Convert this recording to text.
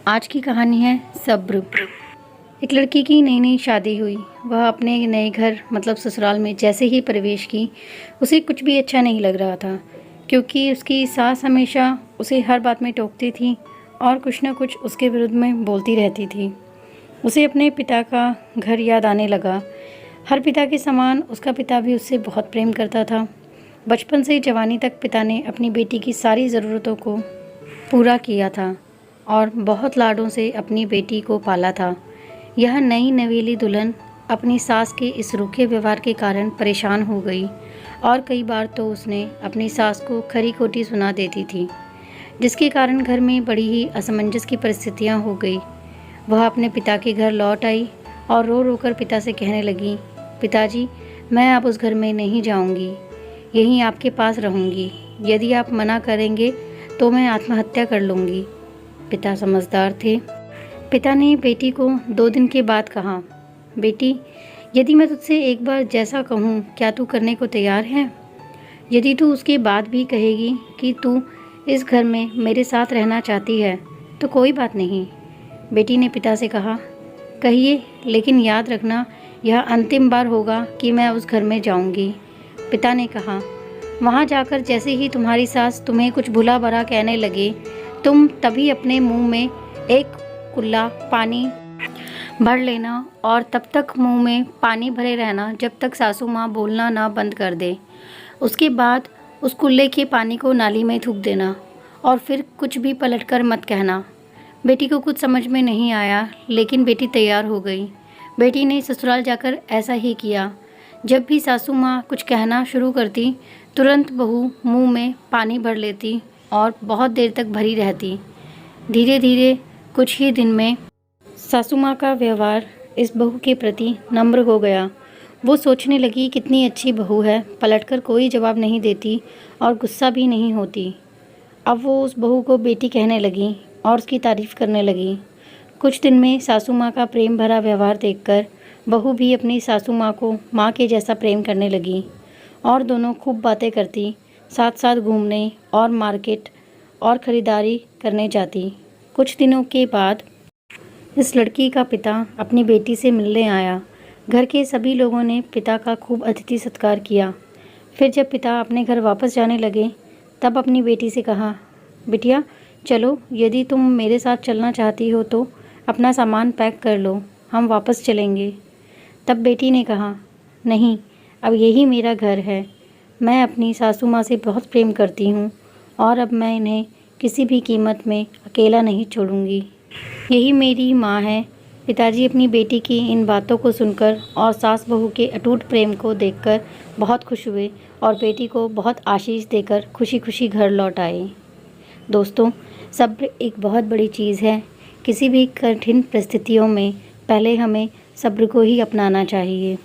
आज की कहानी है सब्र। एक लड़की की नई नई शादी हुई। वह अपने नए घर मतलब ससुराल में जैसे ही प्रवेश की, उसे कुछ भी अच्छा नहीं लग रहा था, क्योंकि उसकी सास हमेशा उसे हर बात में टोकती थी और कुछ न कुछ उसके विरुद्ध में बोलती रहती थी। उसे अपने पिता का घर याद आने लगा। हर पिता के समान उसका पिता भी उससे बहुत प्रेम करता था। बचपन से जवानी तक पिता ने अपनी बेटी की सारी ज़रूरतों को पूरा किया था और बहुत लाडों से अपनी बेटी को पाला था। यह नई नवेली दुल्हन अपनी सास के इस रूखे व्यवहार के कारण परेशान हो गई और कई बार तो उसने अपनी सास को खरी खोटी सुना देती थी, जिसके कारण घर में बड़ी ही असमंजस की परिस्थितियां हो गई। वह अपने पिता के घर लौट आई और रो रो कर पिता से कहने लगी, पिताजी, मैं अब उस घर में नहीं जाऊंगी, यहीं आपके पास रहूंगी। यदि आप मना करेंगे तो मैं आत्महत्या कर लूँगी। पिता समझदार थे। पिता ने बेटी को 2 दिन के बाद कहा, बेटी, यदि मैं तुझसे एक बार जैसा कहूँ, क्या तू करने को तैयार है? यदि तू उसके बाद भी कहेगी कि तू इस घर में मेरे साथ रहना चाहती है तो कोई बात नहीं। बेटी ने पिता से कहा, कहिए, लेकिन याद रखना यह अंतिम बार होगा कि मैं उस घर में जाऊंगी। पिता ने कहा, वहाँ जाकर जैसे ही तुम्हारी सास तुम्हें कुछ भुला भरा कहने लगे, तुम तभी अपने मुंह में एक कुल्ला पानी भर लेना और तब तक मुंह में पानी भरे रहना जब तक सासू माँ बोलना ना बंद कर दे। उसके बाद उस कुल्ले के पानी को नाली में थूक देना और फिर कुछ भी पलटकर मत कहना। बेटी को कुछ समझ में नहीं आया, लेकिन बेटी तैयार हो गई। बेटी ने ससुराल जाकर ऐसा ही किया। जब भी सासू माँ कुछ कहना शुरू करती, तुरंत बहू मुंह में पानी भर लेती और बहुत देर तक भरी रहती। धीरे धीरे कुछ ही दिन में सासू माँ का व्यवहार इस बहू के प्रति नम्र हो गया। वो सोचने लगी, कितनी अच्छी बहू है, पलटकर कोई जवाब नहीं देती और गुस्सा भी नहीं होती। अब वो उस बहू को बेटी कहने लगी और उसकी तारीफ़ करने लगी। कुछ दिन में सासू माँ का प्रेम भरा व्यवहार देखकर बहू भी अपनी सासू माँ को माँ के जैसा प्रेम करने लगी और दोनों खूब बातें करती, साथ साथ घूमने और मार्केट और ख़रीदारी करने जाती। कुछ दिनों के बाद इस लड़की का पिता अपनी बेटी से मिलने आया। घर के सभी लोगों ने पिता का खूब अतिथि सत्कार किया। फिर जब पिता अपने घर वापस जाने लगे, तब अपनी बेटी से कहा, बिटिया, चलो, यदि तुम मेरे साथ चलना चाहती हो तो अपना सामान पैक कर लो, हम वापस चलेंगे। तब बेटी ने कहा, नहीं, अब यही मेरा घर है। मैं अपनी सासू माँ से बहुत प्रेम करती हूँ और अब मैं इन्हें किसी भी कीमत में अकेला नहीं छोड़ूंगी। यही मेरी माँ है। पिताजी अपनी बेटी की इन बातों को सुनकर और सास बहू के अटूट प्रेम को देखकर बहुत खुश हुए और बेटी को बहुत आशीष देकर खुशी खुशी घर लौट आए। दोस्तों, सब्र एक बहुत बड़ी चीज़ है। किसी भी कठिन परिस्थितियों में पहले हमें सब्र को ही अपनाना चाहिए।